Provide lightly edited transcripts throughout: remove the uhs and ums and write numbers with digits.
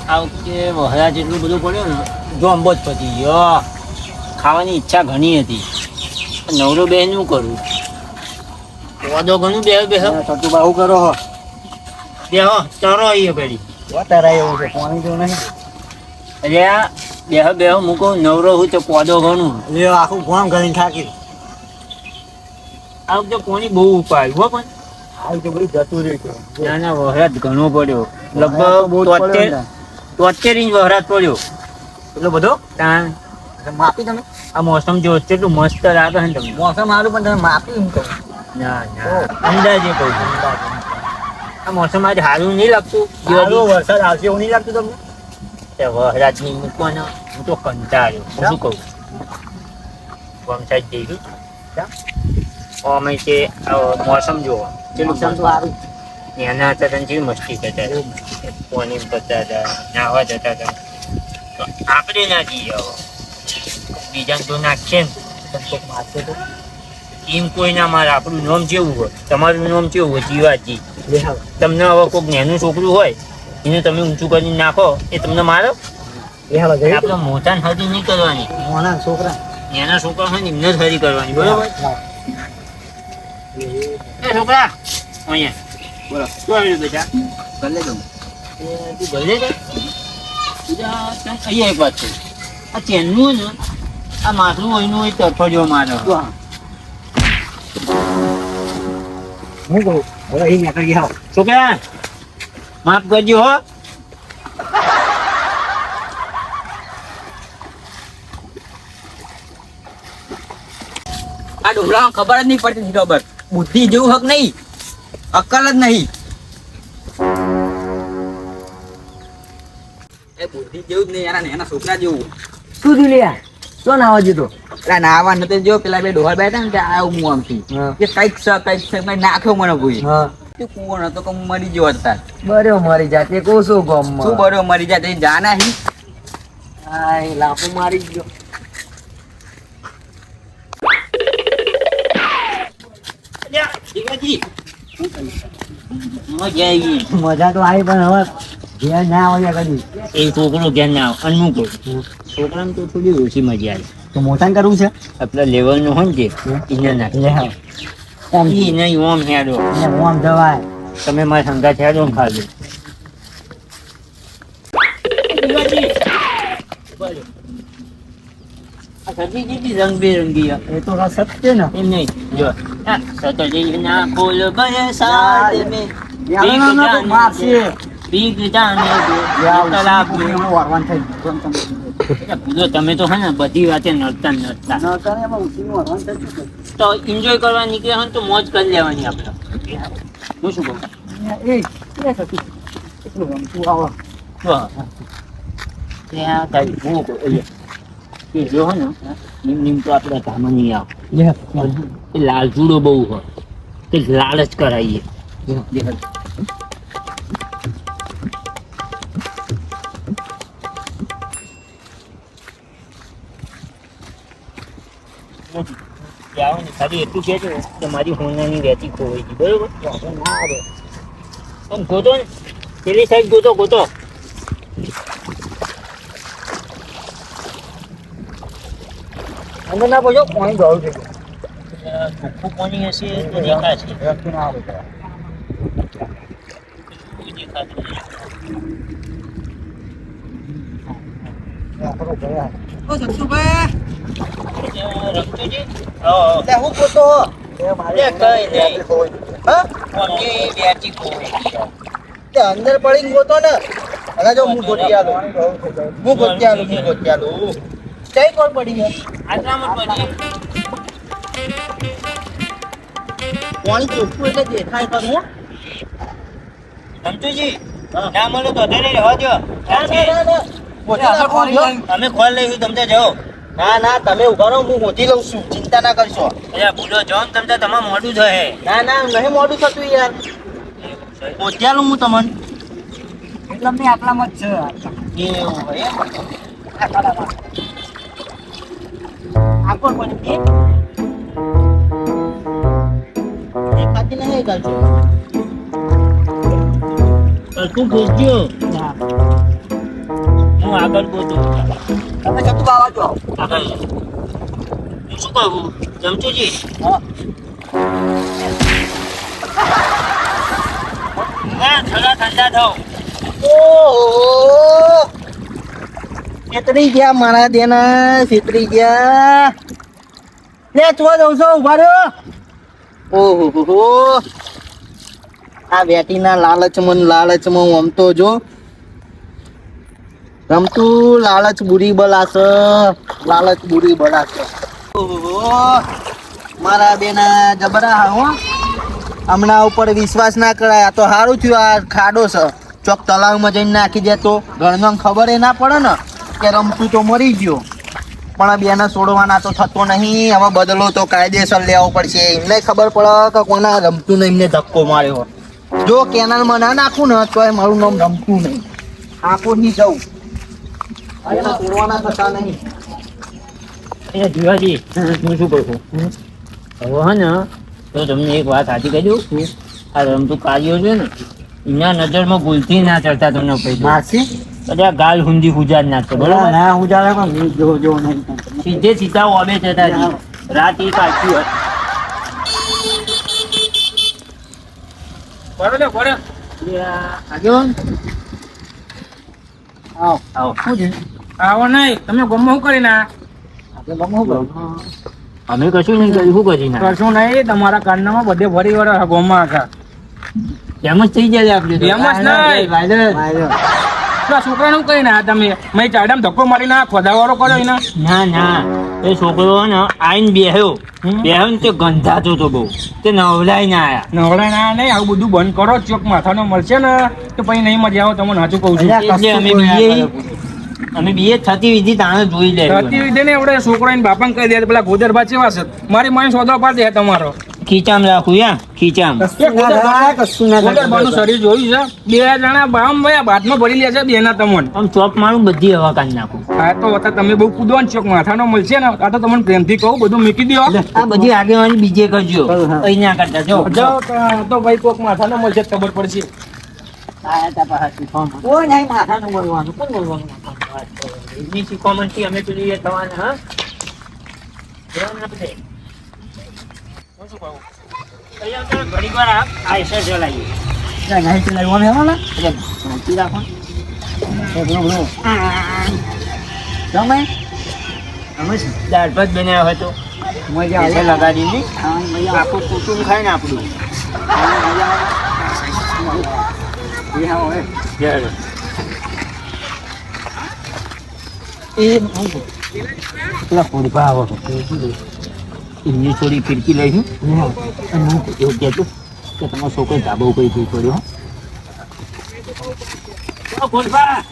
આ વખતે વહરા જેટલું બધું પડ્યું ને જો અંબો જ પતી ગયો. ખાવાની ઈચ્છા ઘણી હતી. નવરો બે શું કરું? વાદો ઘણું બે બે સતુ બાહુ કરો હો બે હો ચરો આવીએ પેલી તરાય એવું છે પાણી જો નહીં અરે આ બેહ બેહ મૂકો નવરો હું તો પોદો ઘણું લ્યો આખું ગામ કરીને થાકી આ વખતે કોની બહુ ઉપાય હો પણ આ તો બધું જતું રહ્યું છે ના ના વહરાત ઘણો પડ્યો વહરાત તો બહુ જ પડ્યો ને. 73 ઇંચ વહરાત પડ્યો એટલો બધો ત્યાં માપી તમે આ મોસમ જો કેટલું મસ્ત લાગે ને તમને મોસમ સારું પણ તમે માપી એમ કહો ના ના અંદાજે કહું છું આ મોસમ આજે સારું નહીં લાગતું સારો વરસાદ આવશે એવું નહીં લાગતું તમને વહરાત ની મૂકવાના હું તો કંટાળ્યો હું શું કહું વમસાઈ જઈ ગયું અમે છે મોસમ જુઓ મોસમ તો સારું એના હતા તને જેવી મસ્તી કરતા હતા પાણી કરતા હતા નાહવા જતા હતા તો આપણે ના જઈએ હવે બીજા તો નાખશે ને કોક મારશે તો એમ કોઈ ના મારે આપણું નામ જેવું હોય તમારું નામ કેવું હોય જીવાજી લે હાલ તમને હવે કોઈક નાનું છોકરું હોય એને તમે ઊંચું કરીને નાખો એ તમને મારો લે હાલ જઈ આપણે મોટા હરી નહીં કરવાની મોના છોકરા નાના છોકરા હોય ને એમને જ હરી કરવાની બરોબર હા. એ છોકરા અહીંયા બોલો શું આવ્યું બેટા ભલે જાઉં તું ભલે છે અહીંયા એક વાત છે આ ચેનનું ને આ માથું હોયનું હોય તરફડિયો મારે હા હું કહું હવે અહીં નીકળી ગયા છોકરા માફ કરજો હો આ ડોહલા ખબર જ નહીં પડતી બરાબર બુદ્ધિ જેવું હક નહીં અક્કલ જ નહીં એ બુદ્ધિ જેવું જ નહીં એના છોકરા જેવું શું થયું લ્યા શું નાવા જીતો પેલા નાવા નતો જો પેલા બે ડોહા બેઠા ને ત્યાં આવું હું આમથી હા. કે કઈક કઈક નાખ્યો મને કોઈ હા તું કોણ હતો કે હું મરી ગયો હતા બર્યો મારી જાતે કહું છું ગામમાં શું બરો મરી જાય તે જાના હી હાય લાફો મારી ગયો મજા આવી મજા તો આવી પણ હવે ઘેર ના આવ્યા કદી એ છોકરો ધ્યાન ના આવે અને હું કહું છોકરાને તો થોડી ઓછી મજા આવી તો મોટા કરવું છે આપણા લેવલનું હોય ને જે એને નાખે લે હા એ નહીં ઓમ હેડો એને હું આમ જવાય તમે મારા સંગાત હેડો ને ખાજો રંગબેરંગી એ તો વાત સત્ય ને એમ નહીં જો સતરીના ફૂલ બરસાત મેં મારશે ભીગ જાને દો તલાબ મેં વારવાન થઈ ગયું ભૂલો તમે તો હે ને બધી વાતે નડતા નડતા તો એન્જોય કરવા નીકળ્યા હોય ને તો મોજ કરી લેવાની આપણે હું શું કહું ત્યાં કાંઈ હું કહું કે જો હે ને નીમ તો આપણે ધામા નહીં આવે એ લાલચુડો બહુ હોય કે લાલચ કરાવીએ ખાલી એટલું કહેજો કે મારી હોનાની વેચી ખોવાઈ ગઈ બરોબર ના આવે આમ ગોતો ને પેલી સાઈડ ગોતો અંદર ના પહોંચો પાણી જવું છે ચોખ્ખું પાણી હશે તો દેખાશે ના આવે દેખાતું નહીં. ઓ સતુભાઈ રમતુજી હા લે હું પોતો લે કઈ નહીં કોની વેચી ખોવાઈ ગઈ તે અંદર પડીને ગોતો ને અને જો હું ગોતી આલું કઈ કોણ પડી છે આટલામાં પડી પાણી ચોખ્ખું એટલે દેખાય ખરું હો. રમતુજી ના મળે તો અધે નહીં રહેવા દો ગોતી નાખો જો. અમે ખોલ લઈશું તમને જાઓ ના તમે ઉભા રહો હું ગોતી લઉં છું ચિંતા ના કરશો અરે ભૂલો જાઓ ને તમને તમારે મોડું થશે ના નહીં મોડું થતું યાર ગોતી આલું હું તમને એટલે મેં આટલામાં જ છે એવું હોય એમ? આ કોણ કોણ છે દેખાતી નહીં કરજો તું ભૂલજો હું આગળ ગોતું તમે જતું બાવા જો આગળ હું શું કહું જમચુજી હા થોડા ઠંડા થાવ ઓહો છેતરી ગયા મારા દેના છેતરી ગયા લે ચો દઉં છો ઉભા રહ્યો ઓહો આ વેટીના લાલચમાં આમ તો જો રમતું લાલચ બુરી બલાશે લાલચ બુરી બલાશે ઓહો મારા બેના જબરા હો હમણાં ઉપર વિશ્વાસ ના કરાય આ તો સારું થયું આ ખાડો છે ચોક તલાવમાં જઈને નાખી દે તો ઘરનો ખબર એ ના પડે ને કે રમતું તો મરી ગયો પણ બેને છોડવાના તો થતો નહીં હવે બદલો તો કાયદેસર લેવો પડશે એમને ખબર પડે કે કોના રમતું નહીં એમને ધક્કો માર્યો જો કેનાલમાં ના નાખું ને તો મારું નામ રમતું નહીં આંખો નહીં જવું એને છોડવાના થતા નહીં એ જીવાજી હું શું કહું હવે હે ને તો તમને એક વાત સાચી કહી દઉં આ રમતું કાર્યો છે ને એના નજરમાં ભૂલથી ના ચડતા તમને કહી દઉં માસી બધા ગાલ હુંદી હુજાર નાખતો બરોબર ના હું જાણે પણ હું જો નહીં સીધે સીધા ઓબે જતા જી રાત એ કાચી હોય આગળ આવ આવો આવો નહીં તમે ગમો શું કરી ના આપણે ગમો બરો અમે કશું નહીં કર્યું શું કરી ના કશું નહીં તમારા કાનનામાં બધે ભરી વળે ગોમાં આખા એમ જ થઈ જાય આપણે તો. એમ જ નહીં. પેલા છોકરાનું કઈ ના તમે મેં ચાડામ ધક્કો મારી ના ખોદાવાળો કર્યો એના ના ના એ છોકરો ને આઈને બેહ્યો ને તે ગંધાતો તો બહુ તે નવલાઈ ના આયા નવડા ના નહીં આવું બધું બંધ કરો ચોક માથાનો મળશે ને તો પછી નહીં મજા આવે તમને સાચું કહું છું એટલે અમે બીએ થતી વિધિ તાણે જોઈ લે ધરતી વિધે ને એવડે છોકરા બાપાને કહી દે પેલા ગોદરબા ચેવા છે મારી માને સોદો પાડ દે તમારો ખીચામ રાખું યા ખીચામ ગોદરબાનું શરીર જોયું છે બે જણા બામ ભાઈ બાદમાં ભરી લે છે બેના તમને આમ ચોપ મારું બધી હવા કાઢી નાખું હા તો અત્યારે તમે બહુ કૂદો ને ચોક માથાનો મળશે ને આ તો તમને પ્રેમથી કહું બધું મૂકી દો આ બધી આગેવાની બીજે કરજો અહીં ના કરતા જો જાઓ તો ભાઈ કોક માથાનો મળશે તો ખબર પડશે કોઈ નહીં માથાનું બોલવાનું કોણ બોલવાનું એની શીખવામાંથી અમે પેલી એ થવાના હા ધ્યાન આપજે. હું શું કહું? અહીંયા તો ઘડીક વાર આ એસર ચલાવીએ નહીં ચલાવવાનું એમાં ને એટલે શાંતિ રાખો તમે અમે દાળ ભાત બનાવ્યો હોય તો મજા એસર આવે લગાડી દી હા મજા આખું કુટુંબ ખાય ને આપણું આવે ચાલો. પેલા ફોડકા આવો એમની થોડી ફિરકી લઈશું અને હું એવું કહેતું કે તમારો છોકરો ધાબો કઈ થઈ પડ્યો ફોડકા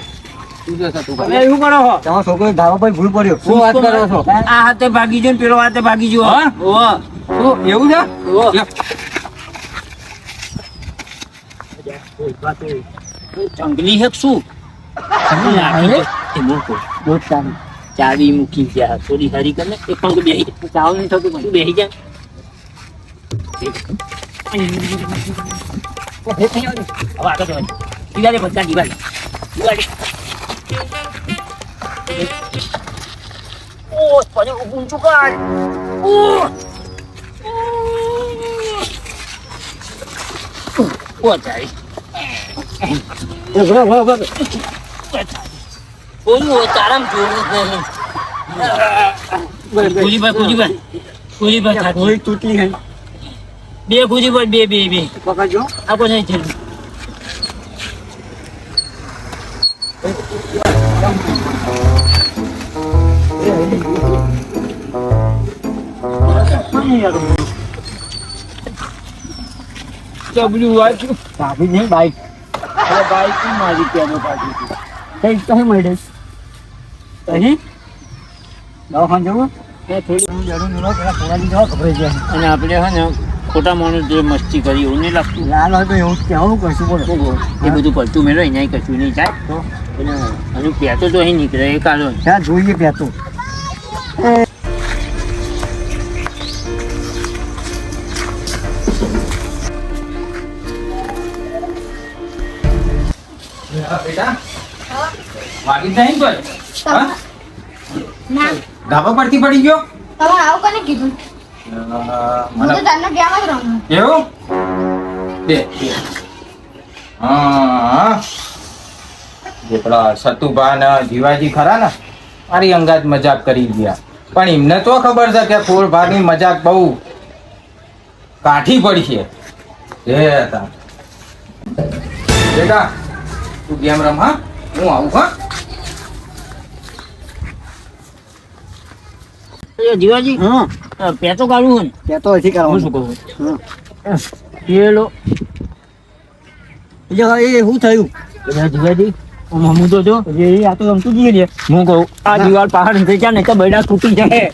તમે એવું કરો છો તમારો છોકરો ધાબા પર ભૂલ પડ્યો શું વાત કરો છો આ હાથે ભાગી જો ને પેલો હાથે ભાગી જો હા? ઓહો એવું છે ઓહો લ્યો. જંગલી હેક શું એ મૂકો દોસ્ત ચાલી ચાવી મૂકી ગયા થોડી હારી કરીને એક પંખ બેહી ચાવ નહીં થતું પણ બેહી જાય હવે આગળ જવાય દિવાલે બધા દિવાલે ઓ પાણી ઊંચું કાઢ ઓ જાય કોઈ તારામ જોવું કુલીભાઈ થોડી તૂટલી હે બે કુલીભાઈ બે પકડજો આપો નહીં જરૂર ડબલ્યુ વાંચ્યું ચાબી નહીં બાઈક બાઈક મારી કેનો પાછી કઈ કઈ મળે અહીં દવાખાને જવું એ થોડી જરૂર નહીં પેલા થોડા જવા ખબર જાય અને આપણે હે ને ખોટા માણસ જે મસ્તી કરી એવું નહીં લાગતું લાલ હોય તો એવું કેવું કશું બોલો એ બધું પડતું મેળો અહીંયા કશું નહીં થાય તો અને પહેતો તો અહીં નીકળે એ કાઢો ત્યાં જોઈએ પેતું બેટા વાગી જાય ને હા ના ધાબા પરથી પડી ગયો તમે આવું કોને કીધું હું તો તારના ગયા જ રહું એવું બે હા જે પેલા સતુભા ને જીવાજી ખરા ને મારી અંગાત મજાક કરી ગયા પણ એમને તો ખબર છે કે ફૂલભાની મજાક બહુ કાઠી પડી છે એ હતા બેટા તું ગેમ રમ હા હું આવું હા એ જીવાજી હા પેતો કાઢવું ને ત્યાં તો હજી હું શું કરવાનું કહું હા પેલો એ શું થયું બધા જીવાજી હું તો જો એ આ તો રમતું જઈએ રે હું કહું આ દિવાલ પહાડ થઈ ગયા ને તો બૈડા તૂટી જાય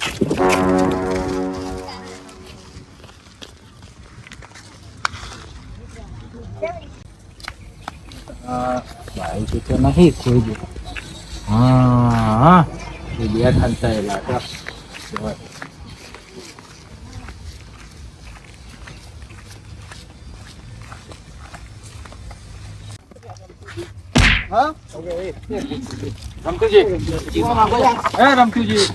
ભાઈ તો કે નહીં ખોઈ ગયો હા એ બે ખાલતા એલા હા રમતુજી એ રમતુજી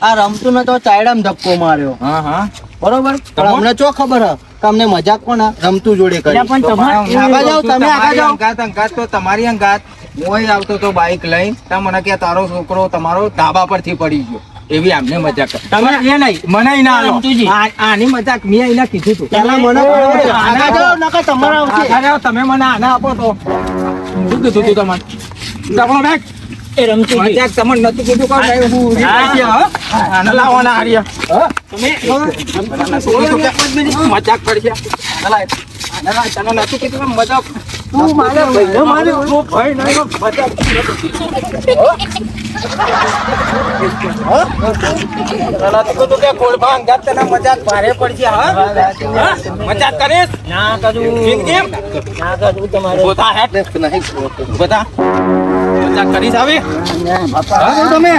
આ રમતું ને તો ચાયડામાં ધક્કો માર્યો હા હા બરોબર પણ અમને ચો ખબર હ કે અમને મજાક કોણ રમતું જોડે કરી પણ તમારે આગળ જાઓ, તમે આગળ જાઓ. અંગાત તો તમારી અંગાત હું આવતો તો બાઈક લઈને તા મને કે તારો છોકરો તમારો ધાબા પરથી પડી ગયો એવી આમને મજાક તમે એ નહીં મને ના આલો રમતુજી. આની મજાક મેં એને કીધું તું પેલા મને ખબર છે. આગળ જાઓ, નકર તમારા આવશે. આગળ આવો, તમે મને આના આપો તો શું કીધું તું તમારે તમારો બેગ એ રમતું મજાક તમને નતું કીધું કે ભાઈ હું ઉડી ગઈ છે, હા? આને લાવવાના હાર્યા હા? તમે છોડી તો મજાક કરશે આને લાય. આને લાય. તને નતું કીધું કે મજાક તું મારે ભાઈને મારે તું ભાઈ નહીં મજાક નતું કીધું કે કોલભા અંગાત તને મજાક ભારે પડશે હા હા? મજાક કરીશ ના કરું જિંદગી ના કરું તમારે બોતા હેટ બોતા મજાક કરીશ આવી હા તમે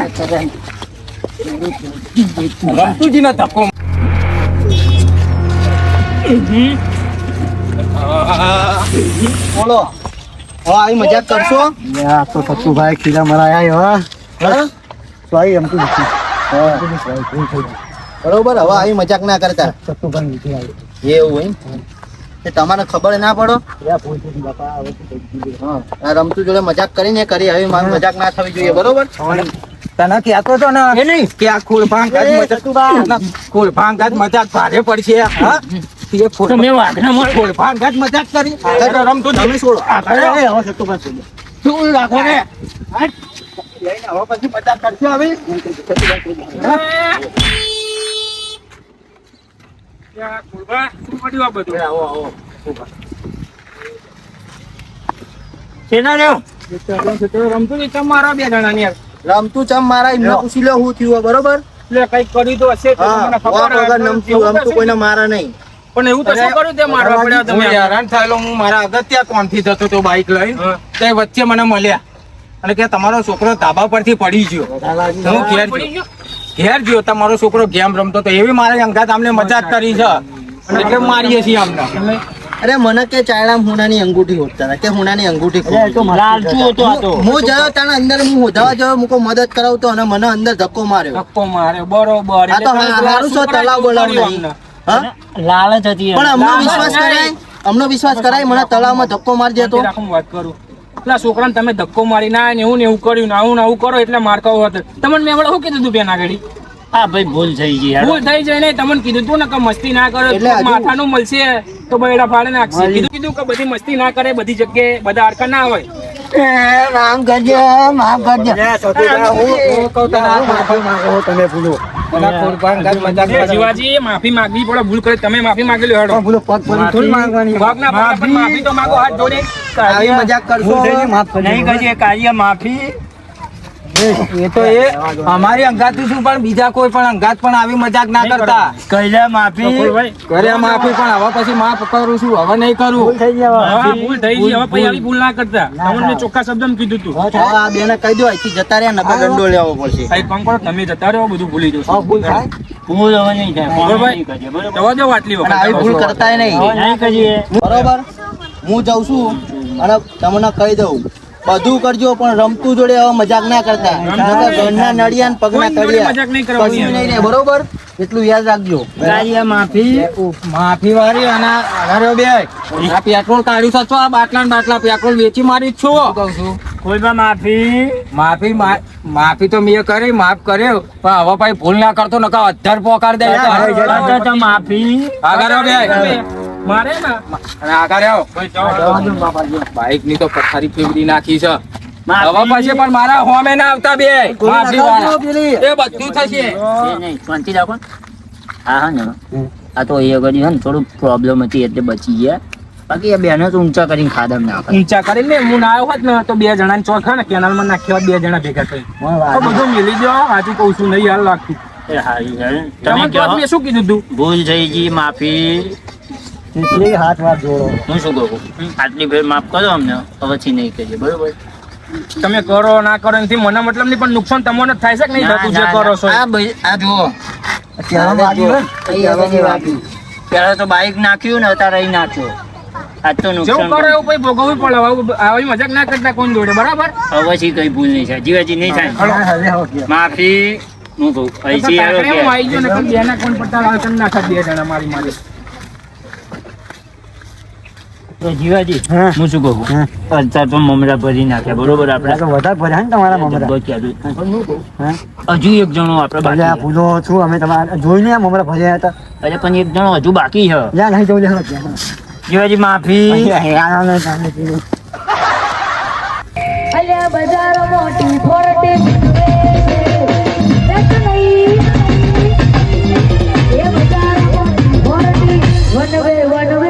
રમતુજીને ધક્કો બોલો હવે આવી મજાક કરશો આ તો સતુભાઈ ખીરા મરાયા હા હા? સોરી રમતું નથી બરોબર હવે આવી મજાક ના કરતા સતુભાઈ નથી આવ્યો એવું હોય કે તમારે ખબર ના પડો હા આ રમતું જોડે મજાક કરીને કરી હવે મારી મજાક ના થવી જોઈએ બરોબર તને કહેતો તો ને એ નહીં કે આ ખોલભાંગ ખોલભાંગ મજાક ભારે પડશે હા એ તમે વાઘના મળો ખોલભાંગ મજાક કરી રમતું તમે છોડો હવે સતુભાઈ છોડો. શું રાખો ને લઈને હવે પછી મજાક કરશે હવે શેના રહ્યો રમતું નહીં તમારા બે જણા ની રમતું ચમ મારા એમને પૂછી લો શું થયું બરોબર એટલે કઈક કર્યું તો હશે તો હા મને વોક ખબર વગર રમતું કોઈને મારા નહીં પણ એવું તો શું કર્યું તે મારવા પડ્યા તમે હેરાન થયેલો હું મારા અગત્યા કોણથી જતો તો બાઈક લઈને તે વચ્ચે મને મળ્યા અને કે તમારો છોકરો ધાબા પરથી પડી ગયો હું ઘેર ગયો તમારો છોકરો ગેમ રમતો તો એવી મારે અંગાત અમને મજાક કરી છે એટલે મારીએ છીએ અમને અરે મને કે ચાયડામાં હુનાની અંગૂઠી હોતા હતા કે હુનાની અંગૂઠી અરે, એ તો ખોટી. લાલચુ હતો આ તો હું ગયો તને અંદર હું હોધવા ગયો મુકો મદદ કરાવતો અને મને અંદર ધક્કો માર્યો ધક્કો મારે બરોબર આ તો હારું છો તલાવ બોલાવ નહીં હા લાલચ હતી પણ અમને વિશ્વાસ કરાય અમને વિશ્વાસ કરાય મને તળાવમાં ધક્કો મારી દેતો વાત કરું પેલા છોકરાને તમે ધક્કો મારી ના ને એવું ને એવું કર્યું ને આવું ને આવું કરો એટલે માર ખાવો હતો તમને મેં વળી શું કીધું તું બેન આગળ હા ભાઈ ભૂલ થઈ ગઈ યાર ભૂલ થઈ જાય ને તમને કીધું તું ને કે મસ્તી ના કરો એટલે હજુ- માથાનું મળશે તો બૈડા ફાડે નાખશે કીધું કે બધી મસ્તી ના કરે બધી જગ્યાએ બધા અડકા ના હોય માફ કરજો માફ કરજો હું કહું તને આ માફી માંગો તમે ભૂલો જીવાજી માફી માંગવી પડે ભૂલ કરી તમે માફી માંગી લો હેડો ભૂલો પગ પડી થોડી માંગવાની ભાગના ભાગના પણ માફી તો માંગો હાથ જોડે આવી મજાક કરશો ભૂલ થઈ ગઈ, માફ કરજો. નહીં કરીએ કાર્ય માફી એ તો એ અમારી અંગાત શું પણ બીજા કોઈ પણ અંગાત પણ આવી મજાક ના કરતા કૈલા માફી કર્યા માફી પણ હવે પછી માફ કરું છું હવે નહીં કરું ભૂલ થઈ ગયા હા, ભૂલ થઈ ગઈ હવે પછી આવી ભૂલ ના કરતા તમને મેં ચોખ્ખા શબ્દમાં કીધું તું હવે આ બેને કહી દો અહીંથી જતા રહ્યા નકર દંડો લેવો પડશે કઈ કામ કરો તમે જતા રહો બધું ભૂલી જશો ભૂલ થાય ભૂલ હવે નહીં થાય બરોબર. નહીં કરીએ બરોબર જવા દો આટલી અને આવી ભૂલ વખત કરતાય નહીં નહીં કરીએ બરોબર હું જાઉં છું અને તમને કહી દઉં બધું કરજો પણ રમતું જોડે હવે મજાક ના કરતા નકર ઘરના નડિયા ને પગના તળિયા કશું નહીં રે બરોબર એટલું યાદ રાખજો ગાડીયા માફી વાળી અને આગળ બે આ પેટ્રોલ કાઢ્યું છે છો આ બાટલા ને બાટલા પેટ્રોલ વેચી મારી જ છું કહું છું કોઈ પણ માફી તો મેં કરી માફ કર્યો પણ હવે ભાઈ ભૂલ ના કરતો નકા અધર પોકાર દે તો માફી આગળ બે મારે ને અને આગળ આવો બાઈક ની તો પથારી ફેવડી નાખી છે હવે પછી પણ મારા હોમે ના આવતા બે માફી વાળા એ બધું થશે એ નહીં શાંતિ રાખો ને. હા ને આ તો એ ઘડી હે ને થોડું પ્રોબ્લેમ હતી એટલે બચી ગયા બાકી એ બેનો તો ઊંચા કરીને ખાધમ ના આપે ઊંચા કરીને હું ના આવ્યો હોત ને તો 2 જણાને ચોથ ને કેનાલ માં નાખ્યો 2 જણા ભેગા થઈ તો બધું મિલી ગયો સાચું કહું છું નહીં યાર લાગતું એ હારી છે. તમે તમે કહો મેં શું કીધું તું ભૂલ થઈ ગઈ માફી હાથ વાર જોડો હું શું કહું આટલી ફેર માફ કરો અમને હવેથી નહીં કહીએ બરોબર તમે કરો ના કરો એનાથી મને મતલબ નહીં પણ નુકસાન તમને જ થાય છે કે નહીં થતું જે કરો છો આ ભાઈ આ જુઓ પેલા તો બાઈક નાખ્યું ને અત્યારે અહીં નાખ્યો આજ તો જેવું નુકસાન કરો એવું પછી ભોગવવું પડે આવી મજાક ના કરતા કોણ જોડે બરાબર હવેથી કઈ ભૂલ નહીં થાય જીવાજી નહીં થાય માફી હું કહું અહીંથી આવ્યો હું કે આવી ગયો ને બે ના કોણ પડતા આવે ના થાય 2 જણા મારી મારી તો જીવાજી હું શું કહું અત્યારે તો મમરા ભરી નાખ્યા બરોબર આપણે વધારે ભર્યા ને તમારા મમરા ડબ્બો ક્યાં હતું? પણ હું કહું, હજુ એક જણો આપણે બાકી છે. ભૂલો છું અમે તમારા જોઈને મમરા ભર્યા હતા અરે પણ એક જણો હજુ બાકી છે જ્યાં નહીં જોઈ જીવાજી માફી અલ્યા બજાર મોટી ફોરટી રસ નહીં એ બજાર મોટી ફોરટી વનવે